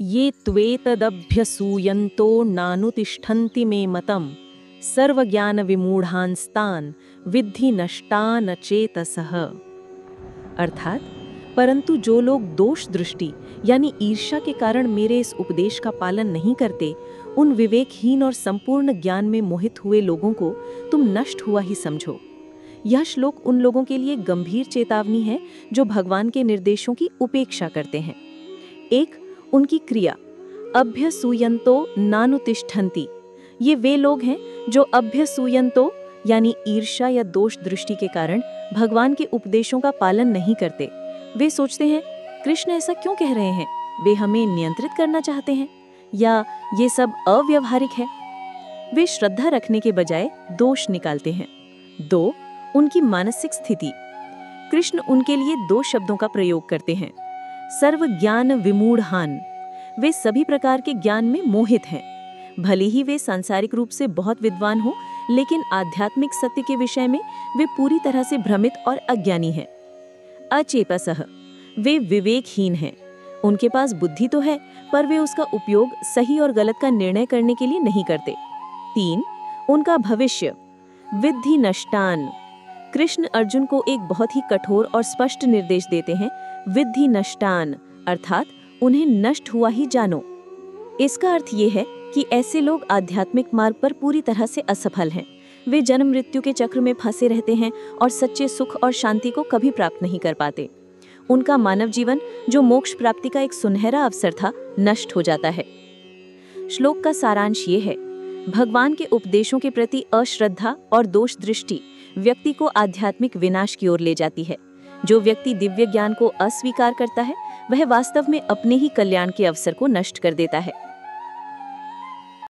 ये त्वेतदभ्यसूयन्तो नानुतिष्ठन्ति मे मतम् सर्वज्ञानविमूढांस्तान् विद्धि नष्टान चेतसः। अर्थात, परंतु जो लोग दोष दृष्टि यानी ईर्ष्या के कारण मेरे इस उपदेश का पालन नहीं करते, उन विवेकहीन और संपूर्ण ज्ञान में मोहित हुए लोगों को तुम नष्ट हुआ ही समझो। यह श्लोक उन लोगों के लिए गंभीर चेतावनी है जो भगवान के निर्देशों की उपेक्षा करते हैं। एक, उनकी क्रिया अभ्यसूयन्तो नानुतिष्ठन्ति। ये वे लोग हैं जो अभ्यसूयन्तो यानी ईर्ष्या या दोष दृष्टि के कारण भगवान के उपदेशों का पालन नहीं करते। वे सोचते हैं कृष्ण ऐसा क्यों कह रहे हैं, वे हमें नियंत्रित करना चाहते हैं या ये सब अव्यवहारिक है। वे श्रद्धा रखने के बजाय दोष निकालते हैं। दो, उनकी मानसिक स्थिति। कृष्ण उनके लिए दो शब्दों का प्रयोग करते हैं, सर्व ज्ञान विमूढ़ान। वे सभी प्रकार के ज्ञान में मोहित हैं। भले ही वे सांसारिक रूप से बहुत विद्वान हो, लेकिन आध्यात्मिक सत्य के विषय में वे पूरी तरह से भ्रमित और अज्ञानी हैं। अचेतसः, वे विवेकहीन हैं। उनके पास बुद्धि तो है, पर वे उसका उपयोग सही और गलत का निर्णय करने के लिए नहीं करते। तीन, उनका भविष्य विद्धि नष्टान। कृष्ण अर्जुन को एक बहुत ही कठोर और स्पष्ट निर्देश देते हैं, विद्धि नष्टान, अर्थात उन्हें नष्ट हुआ ही जानो। इसका अर्थ ये है कि ऐसे लोग आध्यात्मिक मार्ग पर पूरी तरह से असफल हैं। वे जन्म मृत्यु के चक्र में फंसे रहते हैं और सच्चे सुख और शांति को कभी प्राप्त नहीं कर पाते। उनका मानव जीवन, जो मोक्ष प्राप्ति का एक सुनहरा अवसर था, नष्ट हो जाता है। श्लोक का सारांश ये है, भगवान के उपदेशों के प्रति अश्रद्धा और दोष दृष्टि व्यक्ति को आध्यात्मिक विनाश की ओर ले जाती है। जो व्यक्ति दिव्य ज्ञान को अस्वीकार करता है, वह वास्तव में अपने ही कल्याण के अवसर को नष्ट कर देता है।